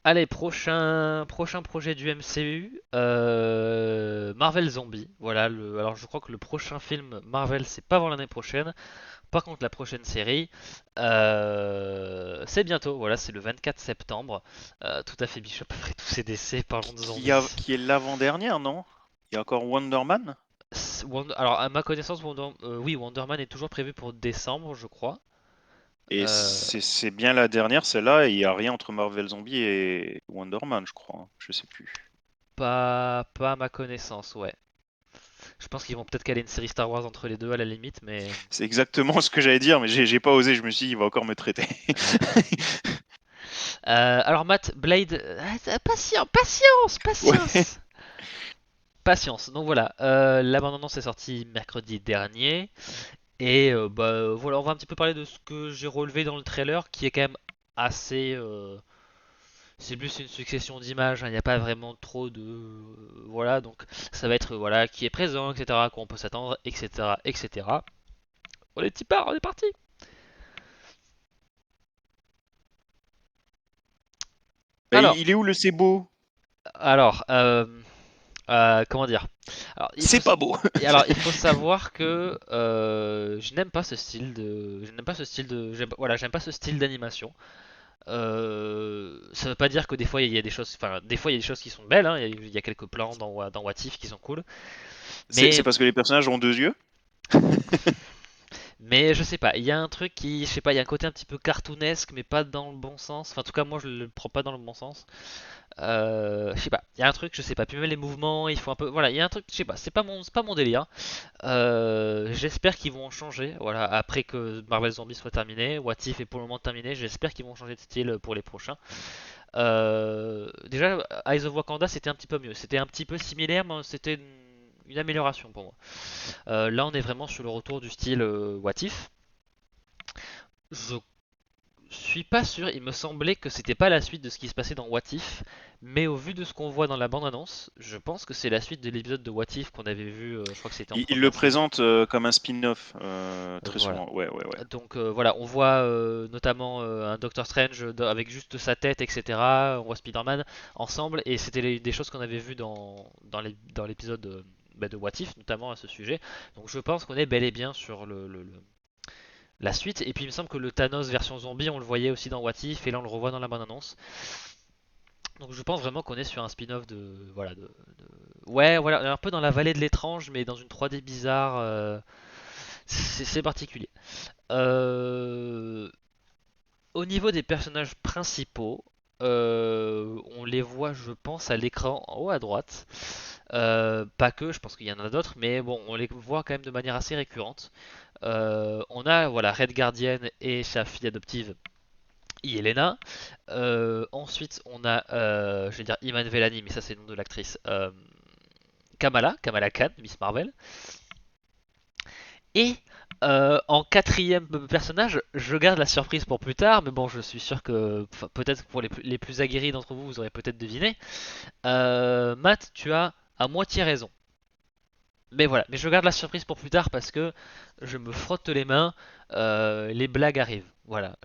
Allez, prochain projet du MCU, Marvel Zombie. Voilà, alors je crois que le prochain film Marvel, c'est pas avant l'année prochaine. Par contre, la prochaine série, c'est bientôt. Voilà, c'est le 24 septembre. Tout à fait, Bishop, après tous ces décès, parlons de zombies. Qui est l'avant-dernière, non? Il y a encore Wonder Man? Alors, à ma connaissance, oui, Wonder Man est toujours prévu pour décembre, je crois. Et Euh, c'est bien la dernière, celle-là, et il n'y a rien entre Marvel Zombie et Wonder Man, je crois, hein. Je sais plus. pas à ma connaissance, ouais. Je pense qu'ils vont peut-être caler une série Star Wars entre les deux à la limite, mais. C'est exactement ce que j'allais dire, mais j'ai pas osé, je me suis dit, il va encore me traiter. Alors Matt, Blade, Ouais. patience. Donc voilà, la bande-annonce est sortie mercredi dernier. Et voilà, on va un petit peu parler de ce que j'ai relevé dans le trailer, qui est quand même assez. C'est plus une succession d'images, hein, il n'y a pas vraiment trop de. Voilà, donc ça va être voilà, qui est présent, etc., à quoi on peut s'attendre, etc., etc. On est on est parti! Bah, Alors, il est où le c'est beau? alors, comment dire? Alors, C'est pas beau. il faut savoir que je n'aime pas ce style de, je n'aime pas ce style de, voilà, j'aime pas ce style d'animation. Ça veut pas dire que des fois il y a des choses, enfin, des fois il y a des choses qui sont belles, hein, il y a quelques plans dans What If qui sont cool, C'est mais parce que les personnages ont deux yeux? mais je sais pas, il y a un truc qui, je sais pas, il y a un côté un petit peu cartoonesque, mais pas dans le bon sens. Enfin, en tout cas, moi je le prends pas dans le bon sens. Je sais pas, il y a un truc, je sais pas. Puis même les mouvements, il faut un peu, voilà, il y a un truc, je sais pas, c'est pas mon délire. J'espère qu'ils vont en changer. Voilà, après que Marvel Zombie soit terminé, What If est pour le moment terminé. J'espère qu'ils vont changer de style pour les prochains. Déjà, Eyes of Wakanda c'était un petit peu mieux. C'était un petit peu similaire, mais c'était une amélioration pour moi. Là, on est vraiment sur le retour du style What If. Je suis pas sûr, il me semblait que c'était pas la suite de ce qui se passait dans What If, mais au vu de ce qu'on voit dans la bande-annonce, je pense que c'est la suite de l'épisode de What If qu'on avait vu, je crois que c'était en Il le première saison. présente comme un spin-off, très Voilà. souvent. Ouais, ouais, ouais. Donc voilà, on voit notamment un Doctor Strange avec juste sa tête, etc. On voit Spider-Man ensemble, et c'était des choses qu'on avait vues dans l'épisode de What If, notamment à ce sujet. Donc je pense qu'on est bel et bien sur la suite. Et puis il me semble que le Thanos version zombie, on le voyait aussi dans What If, et là on le revoit dans la bande-annonce. Donc je pense vraiment qu'on est sur un spin-off Ouais, voilà, un peu dans la vallée de l'étrange, mais dans une 3D bizarre. C'est particulier. Euh, Au niveau des personnages principaux, on les voit, je pense, à l'écran en haut à droite. Pas que, je pense qu'il y en a d'autres, mais bon, on les voit quand même de manière assez récurrente. On a voilà Red Guardian et sa fille adoptive Yelena. Ensuite, on a, je vais dire Iman Velani, mais ça c'est le nom de l'actrice. Kamala Khan, Miss Marvel. Et en quatrième personnage, je garde la surprise pour plus tard, mais bon, je suis sûr que peut-être pour les plus aguerris d'entre vous, vous aurez peut-être deviné. Matt, tu as à moitié raison. Mais voilà, mais je garde la surprise pour plus tard parce que je me frotte les mains, les blagues arrivent. Voilà.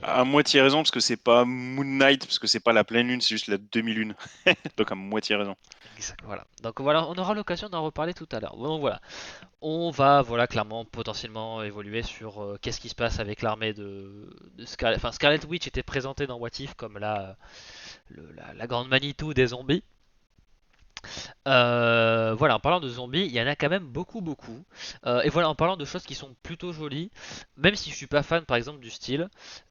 À moitié raison, parce que c'est pas Moon Knight, parce que c'est pas la pleine lune, c'est juste la demi-lune. Donc à moitié raison. Voilà. Donc voilà, on aura l'occasion d'en reparler tout à l'heure. Donc voilà, on va voilà clairement potentiellement évoluer sur qu'est-ce qui se passe avec l'armée de Scarlet. Enfin, Scarlet Witch était présentée dans What If comme la grande Manitou des zombies. Voilà, en parlant de zombies, il y en a quand même beaucoup. Et voilà, en parlant de choses qui sont plutôt jolies, même si je suis pas fan par exemple du style,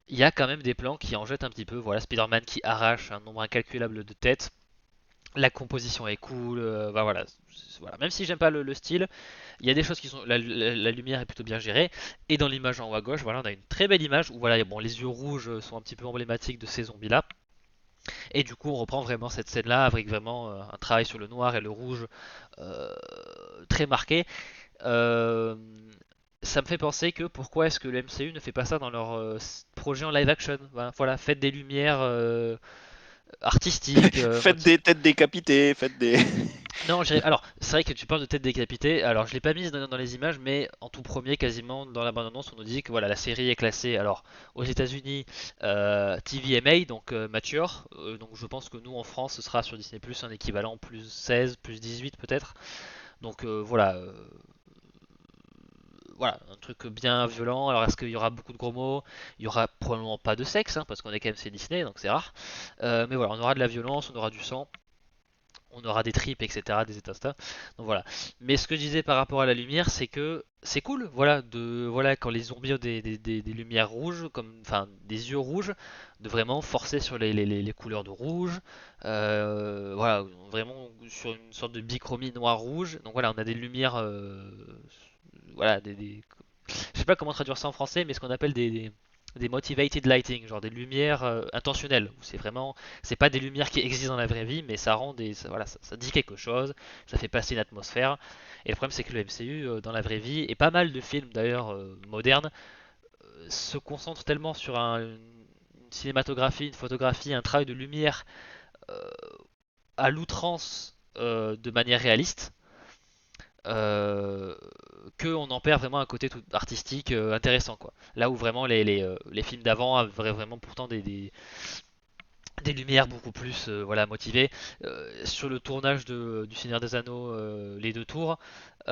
il y a quand même des plans qui en jettent un petit peu. Voilà, Spider-Man qui arrache un nombre incalculable de têtes. La composition est cool, bah voilà, voilà. Même si j'aime pas le style, il y a des choses qui sont, la lumière est plutôt bien gérée. Et dans l'image en haut à gauche, voilà, on a une très belle image où voilà, bon, les yeux rouges sont un petit peu emblématiques de ces zombies là. Et du coup, on reprend vraiment cette scène-là avec vraiment un travail sur le noir et le rouge euh, très marqué. Euh, Ça me fait penser que pourquoi est-ce que le MCU ne fait pas ça dans leur projet en live action. Voilà, faites des lumières artistiques. Faites des têtes décapitées, faites des. Non, alors c'est vrai que tu parles de tête décapitée. Alors je l'ai pas mise dans les images, mais en tout premier, quasiment dans la bande-annonce, on nous dit que voilà, la série est classée. Alors aux États-Unis, TVMA, donc mature. Donc je pense que nous en France, ce sera sur Disney Plus un équivalent plus 16, plus 18 peut-être. Donc voilà, voilà, un truc bien violent. Alors est-ce qu'il y aura beaucoup de gros mots? Il y aura probablement pas de sexe, hein, parce qu'on est quand même chez Disney, donc c'est rare. Mais voilà, on aura de la violence, on aura du sang, on aura des tripes, etc., des états. Donc voilà. Mais ce que je disais par rapport à la lumière, c'est que c'est cool, voilà, voilà, quand les zombies ont des lumières rouges, comme, enfin, des yeux rouges, de vraiment forcer sur les couleurs de rouge. Voilà, vraiment sur une sorte de bichromie noir-rouge. Donc voilà, on a des lumières, voilà, je sais pas comment traduire ça en français, mais ce qu'on appelle des motivated lighting, genre des lumières intentionnelles. C'est vraiment, c'est pas des lumières qui existent dans la vraie vie, mais ça rend voilà, ça dit quelque chose, ça fait passer une atmosphère. Et le problème, c'est que le MCU dans la vraie vie et pas mal de films d'ailleurs modernes se concentrent tellement sur une cinématographie, une photographie, un travail de lumière euh, à l'outrance de manière réaliste euh, qu'on en perd vraiment un côté tout artistique intéressant quoi. Là où vraiment les films d'avant avaient vraiment pourtant des lumières beaucoup plus voilà, motivées. Sur le tournage du Seigneur des Anneaux, les deux tours, ou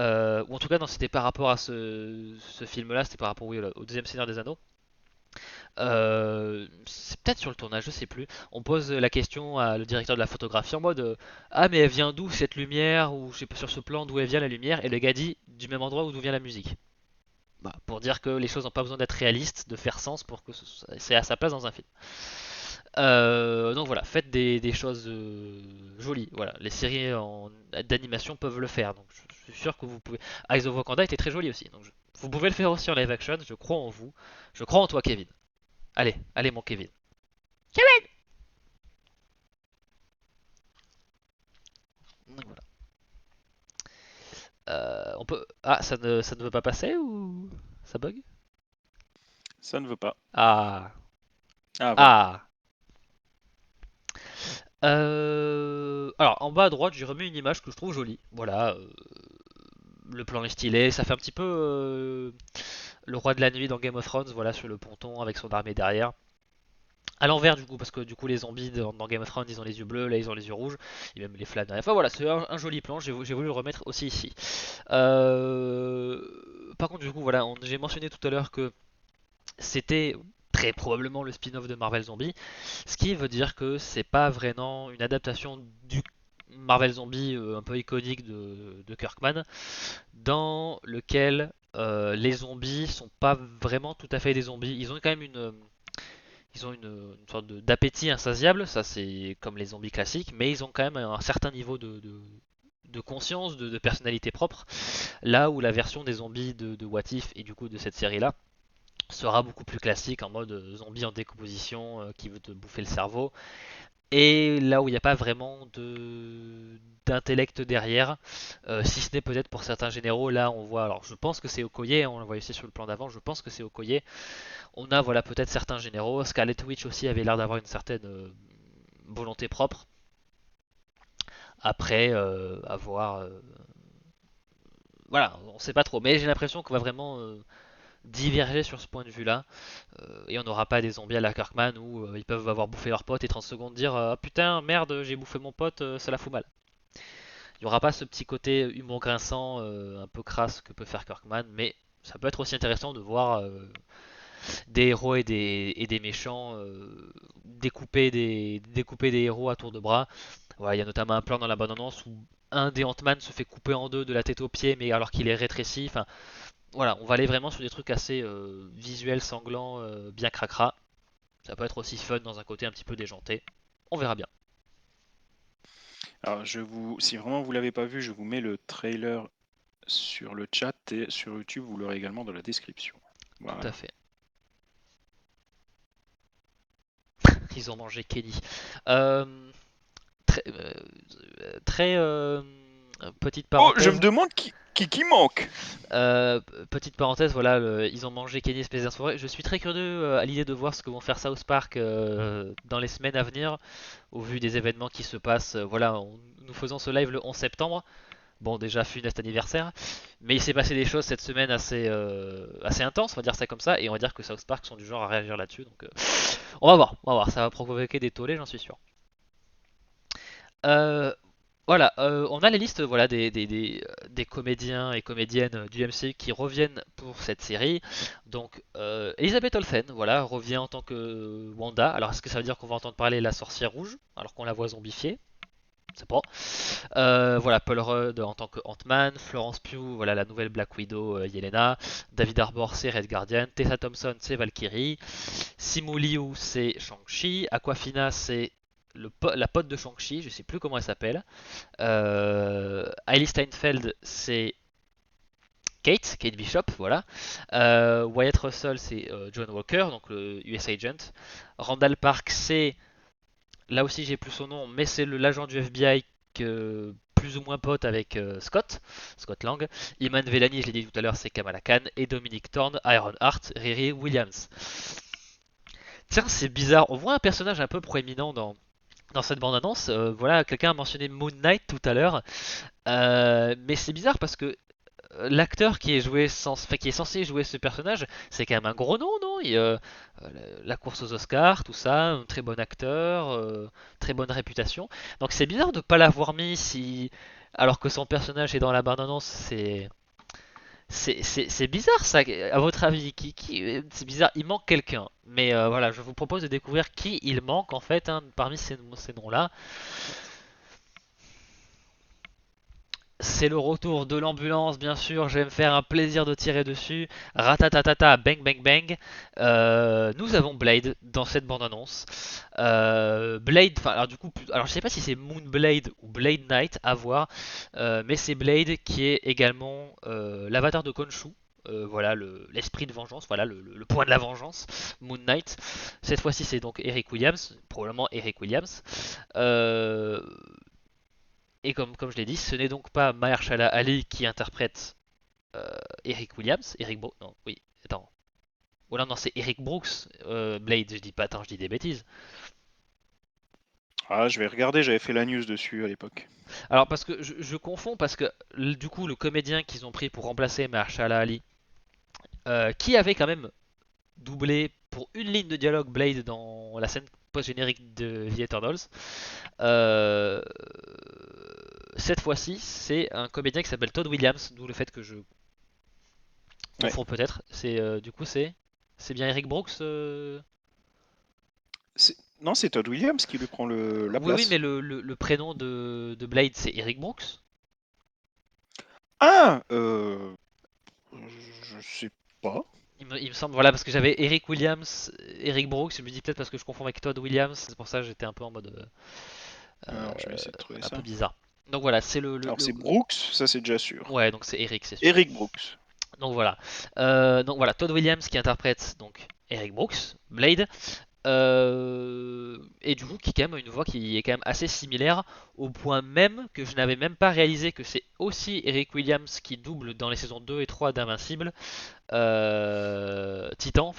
en tout cas non c'était par rapport à ce film là, c'était par rapport oui, au deuxième Seigneur des Anneaux. C'est peut-être sur le tournage, je sais plus. On pose la question à le directeur de la photographie en mode ah mais elle vient d'où cette lumière ou je sais pas sur ce plan d'où elle vient la lumière et le gars dit du même endroit où d'où vient la musique. Bah, pour dire que les choses n'ont pas besoin d'être réalistes, de faire sens pour que c'est à sa place dans un film. Donc voilà, faites des choses jolies. Voilà, les séries d'animation peuvent le faire. Donc je suis sûr que vous pouvez. Eyes of Wakanda était très joli aussi. Donc vous pouvez le faire aussi en live action. Je crois en vous. Je crois en toi, Kevin. Allez, allez mon Kevin. Donc voilà. On peut. Ah, ça ne veut pas passer ou ça bug? Ça ne veut pas. Ah, Ah, voilà. ah. Alors en bas à droite, j'ai remis une image que je trouve jolie. Voilà, le plan est stylé. Ça fait un petit peu le roi de la nuit dans Game of Thrones. Voilà, sur le ponton avec son armée derrière. À l'envers du coup, parce que du coup les zombies dans Game of Thrones ils ont les yeux bleus, là ils ont les yeux rouges, et même les flammes derrière. Enfin voilà, c'est un joli plan, j'ai voulu le remettre aussi ici. Euh, Par contre du coup voilà, j'ai mentionné tout à l'heure que c'était très probablement le spin-off de Marvel Zombie, ce qui veut dire que c'est pas vraiment une adaptation du Marvel Zombie un peu iconique de Kirkman, dans lequel les zombies sont pas vraiment tout à fait des zombies. Ils ont quand même ils ont une sorte d'appétit insatiable, ça c'est comme les zombies classiques, mais ils ont quand même un certain niveau de conscience, de personnalité propre, là où la version des zombies de What If et du coup de cette série-là sera beaucoup plus classique en mode zombie en décomposition qui veut te bouffer le cerveau. Et là où il n'y a pas vraiment d'intellect derrière, si ce n'est peut-être pour certains généraux, là on voit, alors je pense que c'est Okoye, on le voit aussi sur le plan d'avant, je pense que c'est Okoye. On a voilà peut-être certains généraux, Scarlet Witch aussi avait l'air d'avoir une certaine volonté propre. Après, avoir, voilà, on sait pas trop, mais j'ai l'impression qu'on va vraiment diverger sur ce point de vue-là. Et on n'aura pas des zombies à la Kirkman où ils peuvent avoir bouffé leur pote et 30 secondes dire ah putain merde j'ai bouffé mon pote ça la fout mal. Il n'y aura pas ce petit côté humour grinçant un peu crasse que peut faire Kirkman, mais ça peut être aussi intéressant de voir des héros et des méchants découper des héros à tour de bras. Voilà, il y a notamment un plan dans la bande-annonce où un des Ant-Man se fait couper en deux de la tête aux pieds, mais alors qu'il est rétréci. Enfin, voilà, on va aller vraiment sur des trucs assez visuels, sanglants, bien cracra. Ça peut être aussi fun dans un côté un petit peu déjanté. On verra bien. Alors, si vraiment vous l'avez pas vu, je vous mets le trailer sur le chat et sur YouTube, vous l'aurez également dans la description. Tout à Voilà. fait. Ils ont mangé Kenny. Euh, très, très petite Oh, je me parenthèse. demande qui manque. Petite parenthèse, voilà, ils ont mangé Kenny Space Forêt. Je suis très curieux à l'idée de voir ce que vont faire South Park dans les semaines à venir, au vu des événements qui se passent. Voilà, nous faisons ce live le 11 septembre. Bon, déjà funeste anniversaire, mais il s'est passé des choses cette semaine assez intenses, on va dire ça comme ça, et on va dire que South Park sont du genre à réagir là-dessus. Donc, on va voir, ça va provoquer des tollés, j'en suis sûr. Euh, voilà, on a les listes voilà, des comédiens et comédiennes du MC qui reviennent pour cette série. Donc, Elisabeth Olsen, voilà, revient en tant que Wanda. Alors, est-ce que ça veut dire qu'on va entendre parler de la sorcière rouge, alors qu'on la voit zombifiée? Je sais pas. Voilà, Paul Rudd en tant que Ant-Man, Florence Pugh, voilà la nouvelle Black Widow, Yelena, David Harbour c'est Red Guardian, Tessa Thompson c'est Valkyrie, Simu Liu c'est Shang-Chi, Aquafina c'est la pote de Shang-Chi, je sais plus comment elle s'appelle, Hailey Steinfeld c'est Kate Bishop, voilà. Wyatt Russell c'est John Walker, donc le US Agent. Randall Park c'est là aussi j'ai plus son nom, mais c'est l'agent du FBI que plus ou moins pote avec Scott Lang. Iman Vellani, je l'ai dit tout à l'heure, c'est Kamala Khan. Et Dominic Thorne, Ironheart, Riri Williams. Tiens, c'est bizarre, on voit un personnage un peu proéminent dans cette bande-annonce. Voilà, quelqu'un a mentionné Moon Knight tout à l'heure. Mais c'est bizarre parce que l'acteur qui est censé jouer ce personnage, c'est quand même un gros nom, non? La course aux Oscars, tout ça, un très bon acteur, très bonne réputation. Donc c'est bizarre de ne pas l'avoir mis si, alors que son personnage est dans la bande-annonce. C'est bizarre ça. À votre avis, c'est bizarre. Il manque quelqu'un. Mais voilà, je vous propose de découvrir qui il manque en fait hein, parmi ces noms-là. C'est le retour de l'ambulance, bien sûr. Je vais me faire un plaisir de tirer dessus. Ratatatata, bang bang bang. Nous avons Blade dans cette bande-annonce. Blade, enfin, alors du coup, alors je sais pas si c'est Moonblade ou Blade Knight à voir, mais c'est Blade qui est également l'avatar de Khonshu. Voilà l'esprit de vengeance, voilà le point de la vengeance, Moon Knight. Cette fois-ci, c'est donc Eric Williams, probablement Eric Williams. Euh, et comme je l'ai dit, ce n'est donc pas Mahershala Ali qui interprète Eric Williams. Non, oui, attends. Oh non, non, c'est Eric Brooks. Blade, je dis pas, attends, je dis des bêtises. Ah, je vais regarder, j'avais fait la news dessus à l'époque. Alors, parce que je confonds, parce que du coup, le comédien qu'ils ont pris pour remplacer Mahershala Ali, qui avait quand même doublé pour une ligne de dialogue Blade dans la scène post-générique de The Eternals, euh, cette fois-ci, c'est un comédien qui s'appelle Todd Williams, d'où le fait que je Ouais. confonds peut-être. Du coup, c'est bien Eric Brooks. Non, c'est Todd Williams qui lui prend la Oui, oui, mais place. le prénom de Blade, c'est Eric Brooks. Ah, je sais pas. Il me semble, voilà, parce que j'avais Eric Williams, Eric Brooks. Je me dis peut-être parce que je confonds avec Todd Williams. C'est pour ça que j'étais un peu en mode Alors, je vais essayer de trouver un peu ça. bizarre. Donc voilà, c'est le, Alors, c'est Brooks, ça c'est déjà sûr. ouais, donc c'est Eric, c'est sûr. Eric Brooks. Donc voilà, Todd Williams qui interprète donc Eric Brooks, Blade. Et du coup, qui quand même a une voix qui est quand même assez similaire, au point même que je n'avais même pas réalisé que c'est aussi Eric Williams qui double dans les saisons 2 et 3 d'Invincible, Titan,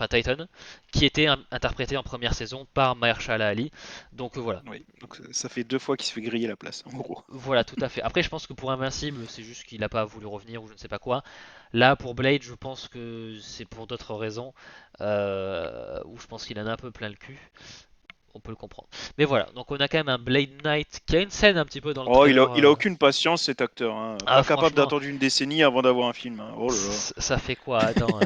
qui était interprété en première saison par Mahershala Ali. Donc voilà. Oui, donc ça fait 2 fois qu'il se fait griller la place, en gros. Voilà, tout à fait. Après, je pense que pour Invincible, c'est juste qu'il n'a pas voulu revenir ou je ne sais pas quoi. Là, pour Blade, je pense que c'est pour d'autres raisons, où je pense qu'il en a un peu plein le cul. On peut le comprendre. Mais voilà, donc on a quand même un Blade Knight qui a une scène un petit peu dans le Oh, trailer. il a aucune patience cet acteur, hein. Ah, Pas capable franchement, d'attendre une décennie avant d'avoir un film, hein. Oh là là. ça fait quoi? Attends,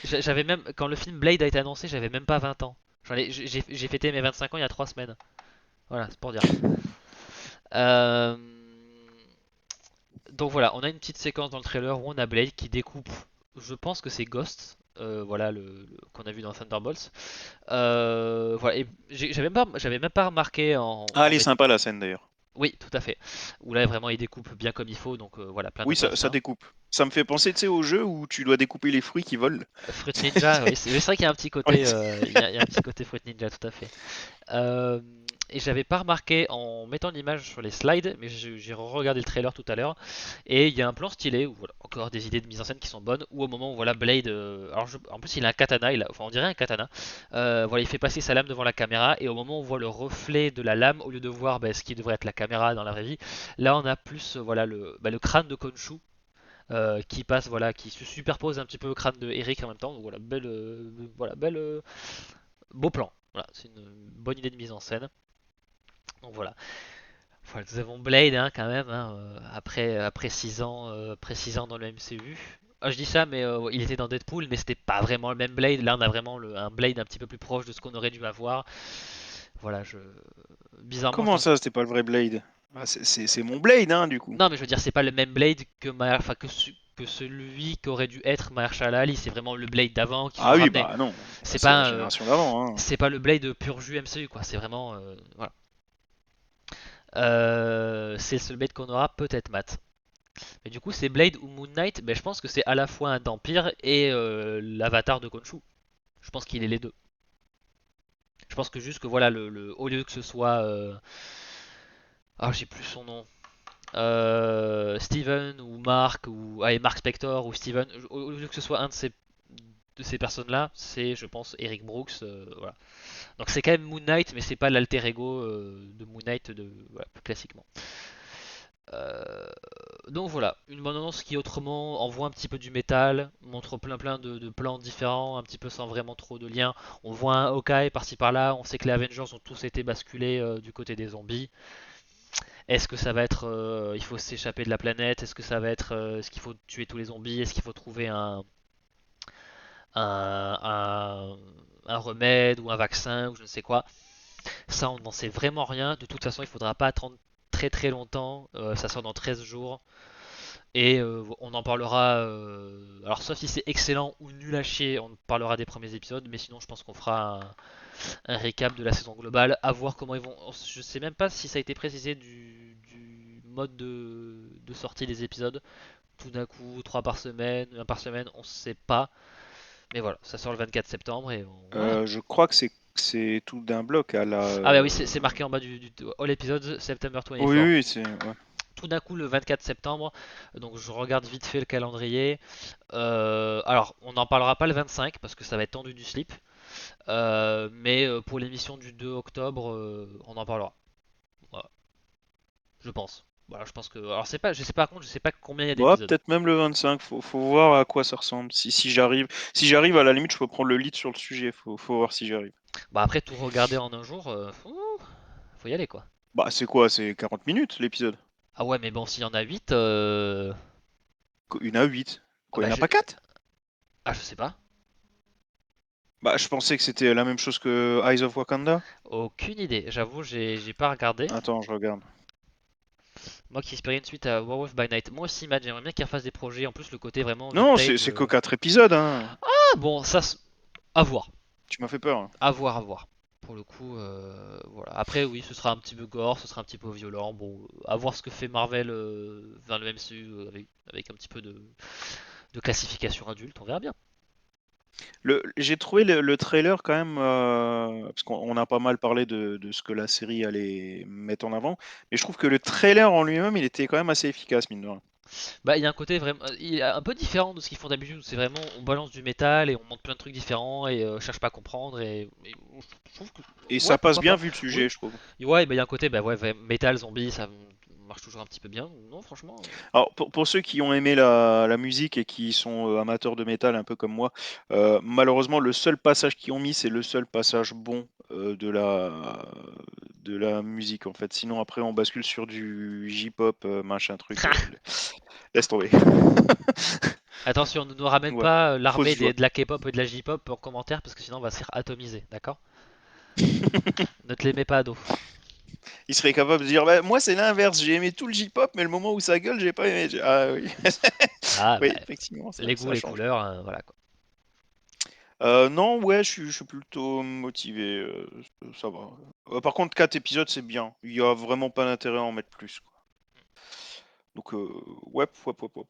j'avais même quand le film Blade a été annoncé, j'avais même pas 20 ans. J'ai fêté mes 25 ans il y a 3 semaines. Voilà, c'est pour dire. Euh, Donc voilà, on a une petite séquence dans le trailer où on a Blade qui découpe. Je pense que c'est Ghost. Voilà qu'on a vu dans Thunderbolts. Voilà, et j'avais même pas remarqué Ah, elle est sympa la scène d'ailleurs. Oui, tout à fait. Où là vraiment il découpe bien comme il faut, donc voilà, plein de Oui, preuves ça ça. découpe. Ça me fait penser, tu sais, au jeu où tu dois découper les fruits qui volent. Fruit Ninja, oui, c'est vrai qu'il y a un petit Ouais, côté, il y a un petit côté Fruit Ninja, tout à fait. Euh, et j'avais pas remarqué en mettant l'image sur les slides, mais j'ai regardé le trailer tout à l'heure, et il y a un plan stylé, où voilà, encore des idées de mise en scène qui sont bonnes, où au moment où voilà Blade, en plus il a un katana, enfin on dirait un katana, voilà il fait passer sa lame devant la caméra, et au moment où on voit le reflet de la lame, au lieu de voir ce qui devrait être la caméra dans la vraie vie, là on a plus voilà le crâne de Khonshu. Qui passe, voilà, qui se superpose un petit peu au crâne de Eric en même temps. Donc voilà, beau plan. Voilà, c'est une bonne idée de mise en scène. Donc voilà. Voilà, nous avons Blade hein, quand même, hein, après 6 ans, après 6 ans dans le MCU. Ah, je dis ça, mais il était dans Deadpool, mais c'était pas vraiment le même Blade. Là, on a vraiment un Blade un petit peu plus proche de ce qu'on aurait dû avoir. Voilà, bizarrement, Comment ça, c'était pas le vrai Blade? Ah, c'est mon Blade, hein, du coup. non, mais je veux dire, c'est pas le même Blade enfin, que celui qu'aurait dû être Mahershala Ali. C'est vraiment le Blade d'avant qu'ils ont Ah oui, ramené. bah non, bah, C'est c'est la pas, génération d'avant, hein. c'est pas le Blade pur jus MCU, quoi. C'est vraiment, voilà. C'est le seul Blade qu'on aura, peut-être Matt. Mais du coup, c'est Blade ou Moon Knight, je pense que c'est à la fois un Dampire et l'avatar de Khonshu. Je pense qu'il est les deux. Je pense que juste que voilà, au lieu que ce soit. Ah, j'ai plus son nom. Steven ou Mark ou allez, Mark Spector ou Steven, au lieu que ce soit un de ces personnes-là, c'est, je pense, Eric Brooks. Voilà. Donc c'est quand même Moon Knight, mais c'est pas l'alter ego de Moon Knight voilà, plus classiquement. Euh, donc voilà, une bande-annonce qui autrement envoie un petit peu du métal, montre plein de plans différents, un petit peu sans vraiment trop de liens. On voit un Hawkeye par-ci par-là, on sait que les Avengers ont tous été basculés du côté des zombies. Est-ce que ça va être il faut s'échapper de la planète? Est-ce que ça va être est-ce qu'il faut tuer tous les zombies? Est-ce qu'il faut trouver un, un, un remède ou un vaccin ou je ne sais quoi? Ça, on n'en sait vraiment rien. De toute façon, il faudra pas attendre très longtemps. Ça sort dans 13 jours. Et on en parlera. Alors, sauf si c'est excellent ou nul à chier, on parlera des premiers épisodes. Mais sinon, je pense qu'on fera un récap de la saison globale. À voir comment ils vont. Je sais même pas si ça a été précisé du mode de sortie des épisodes. Tout d'un coup, 3 par semaine, 1 par semaine, on sait pas. Mais voilà, ça sort le 24 septembre et voilà. Je crois que c'est tout d'un bloc à la. Ah bah oui, c'est marqué en bas du All Episodes September Oui, 24. oui, c'est. Ouais. Tout d'un coup, le 24 septembre, donc je regarde vite fait le calendrier. Alors, on n'en parlera pas le 25 parce que ça va être tendu du slip. Mais pour l'émission du 2 octobre, on en parlera. Voilà, je pense. Voilà, je pense que. Alors, je sais pas, par contre, je sais pas combien il y a Bah, d'épisodes. peut-être même le 25, faut voir à quoi ça ressemble. Si j'arrive. Si j'arrive, à la limite, je peux prendre le lead sur le sujet. Faut voir si j'arrive. Bah, après, tout regarder en un jour, faut y aller quoi. Bah, c'est quoi? C'est 40 minutes l'épisode? Ah ouais, mais bon, s'il y en a 8, Une à 8. ah Quoi, il bah, n'y en a pas 4? je sais pas. Bah, je pensais que c'était la même chose que Eyes of Wakanda. Aucune idée. J'avoue, j'ai pas regardé. Attends, je regarde. Moi qui espérais une suite à Werewolf by Night. Moi aussi, Matt, j'aimerais bien qu'ils refassent des projets. En plus, le côté vraiment Non, vintage. c'est que 4 épisodes, hein. Ah bon, ça, à voir. Tu m'as fait peur, hein. À voir, à voir. Pour le coup, voilà. Après, oui, ce sera un petit peu gore, ce sera un petit peu violent. Bon, à voir ce que fait Marvel vers le MCU avec un petit peu de classification adulte. On verra bien. J'ai trouvé le trailer quand même, parce qu'on a pas mal parlé de ce que la série allait mettre en avant, mais je trouve que le trailer en lui-même, il était quand même assez efficace, mine de rien. Bah, il y a un côté vraiment, il est un peu différent de ce qu'ils font d'habitude. Où c'est vraiment, on balance du métal et on monte plein de trucs différents et cherche pas à comprendre. Et je trouve que, Et ouais, ça passe pourquoi bien pas. vu le Oui. sujet, je trouve. Et ouais, bah, il y a un côté, bah ouais, métal, zombie, ça marche toujours un petit peu bien. Non, franchement. Alors, pour ceux qui ont aimé la musique et qui sont amateurs de métal, un peu comme moi, malheureusement, le seul passage qu'ils ont mis, c'est le seul passage bon de la musique, en fait. Sinon, après, on bascule sur du J-pop, machin truc. Laisse tomber. Attention, ne nous ramène Voilà. pas Fausse l'armée joie. de la K-pop et de la J-pop en commentaire parce que sinon on va se faire atomiser, d'accord? Ne te les mets pas à dos. Il serait capable de dire bah, moi, c'est l'inverse. J'ai aimé tout le J-pop, mais le moment où ça gueule, j'ai pas aimé. Ah oui. Ah, bah, Oui, effectivement, les goûts, ça les change. couleurs, voilà quoi. Non, ouais, je suis plutôt motivé. Ça va. Par contre, 4 épisodes, c'est bien. Il y a vraiment pas d'intérêt à en mettre plus, quoi. Donc, ouais, ouais, ouais, ouais, ouais.